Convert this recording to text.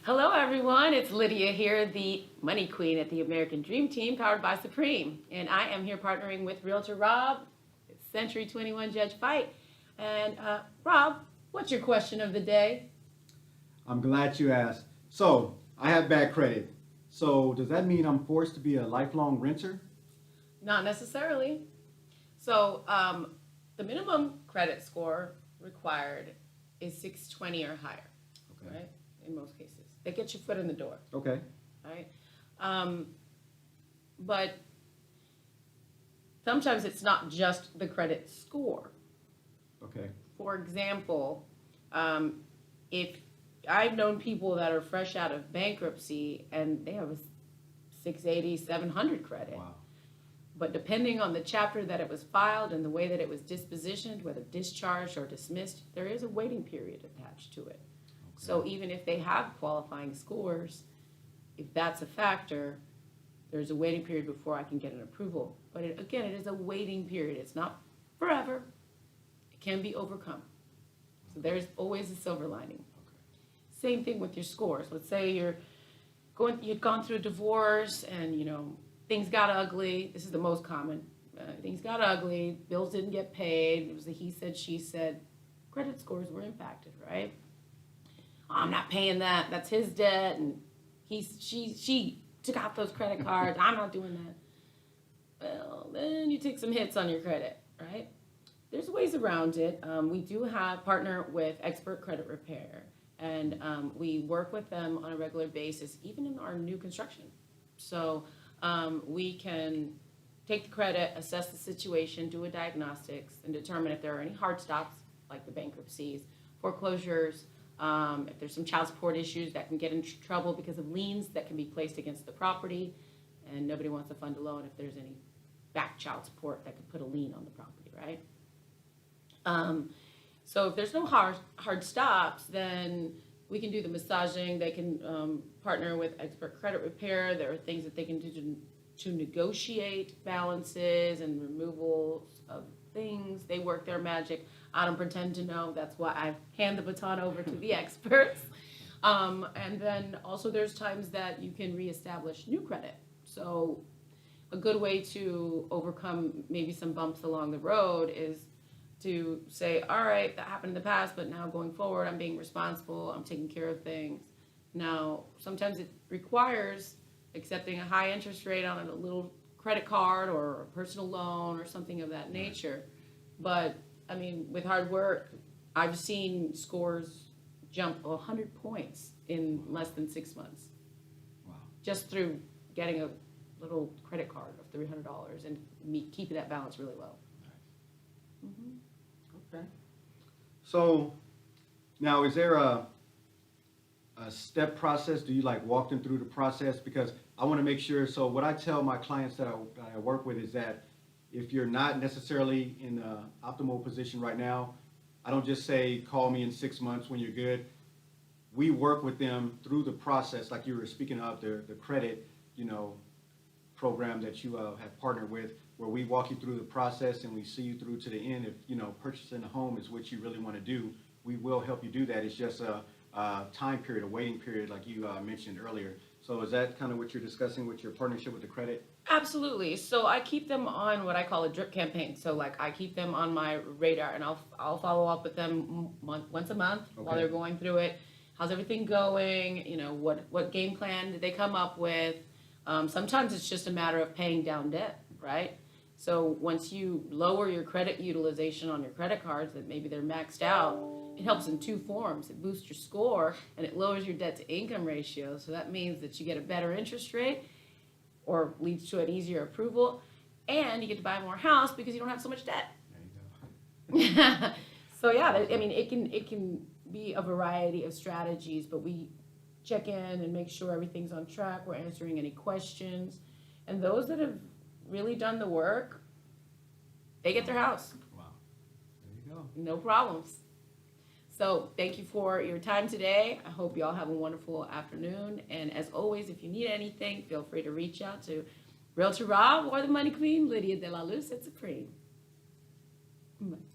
Hello, everyone. It's Lydia here, the Money Queen at the American Dream Team, powered by Supreme. And I am here partnering with Realtor Rob, Century 21 Judge Fight. And Rob, what's your question of the day? I'm glad you asked. So, I have bad credit. So, does that mean I'm forced to be a lifelong renter? Not necessarily. So, the minimum credit score required is 620 or higher, Okay. right? In most cases. They get your foot in the door, Okay. right? But sometimes it's not just the credit score. Okay. For example, if I've known people that are fresh out of bankruptcy and they have a 680, 700 credit. Wow. But depending on the chapter that it was filed and the way that it was dispositioned, whether discharged or dismissed, there is a waiting period attached to it. So even if they have qualifying scores, if that's a factor, there's a waiting period before I can get an approval. But again, it is a waiting period. It's not forever. It can be overcome. So there's always a silver lining. Same thing with your scores. Let's say you'd gone through a divorce and things got ugly. This is the most common. Things got ugly. Bills didn't get paid. It was a he said, she said. Credit scores were impacted, right? I'm not paying that. That's his debt, and she took out those credit cards. I'm not doing that. Well, then you take some hits on your credit, right? There's ways around it. We do partner with Expert Credit Repair, and we work with them on a regular basis, even in our new construction. So we can take the credit, assess the situation, do a diagnostics, and determine if there are any hard stops, like the bankruptcies, foreclosures, if there's some child support issues that can get in trouble because of liens that can be placed against the property, and nobody wants to fund a loan if there's any back child support that could put a lien on the property, right? So if there's no hard stops, then we can do the massaging. They can partner with Expert Credit Repair. There are things that they can do to negotiate balances and removals of things. They work their magic. I don't pretend to know. That's why I hand the baton over to the experts. And then also there's times that you can reestablish new credit. So a good way to overcome maybe some bumps along the road is to say, all right, that happened in the past, but now going forward, I'm being responsible. I'm taking care of things. Now, sometimes it requires accepting a high interest rate on a little credit card or a personal loan or something of that nature. But I mean, with hard work, I've seen scores jump 100 points in less than 6 months. Wow. Just through getting a little credit card of $300 and keeping that balance really low. Nice. Okay. So now, is there a step process? Do you walk them through the process? Because I want to make sure. So what I tell my clients that I work with is that if you're not necessarily in the optimal position right now, I don't just say, call me in 6 months when you're good. We work with them through the process, like you were speaking of, the credit, program that you have partnered with, where we walk you through the process and we see you through to the end. If, purchasing a home is what you really want to do, we will help you do that. It's just a time period, a waiting period, like you mentioned earlier. So is that kind of what you're discussing with your partnership with the credit? Absolutely. So I keep them on what I call a drip campaign. So I keep them on my radar, and I'll follow up with them once a month while they're going through it. How's everything going? What game plan did they come up with? Sometimes it's just a matter of paying down debt, right? So once you lower your credit utilization on your credit cards, that maybe they're maxed out, it helps in two forms. It boosts your score and it lowers your debt to income ratio. So that means that you get a better interest rate or leads to an easier approval, and you get to buy more house because you don't have so much debt. There you go. So yeah, I mean, it can be a variety of strategies, but we check in and make sure everything's on track. We're answering any questions, and those that have really done the work, they get their house. Wow. There you go. No problems. So thank you for your time today. I hope you all have a wonderful afternoon. And as always, if you need anything, feel free to reach out to Realtor Rob or the Money Queen, Lydia de la Luz at Supreme. Bye.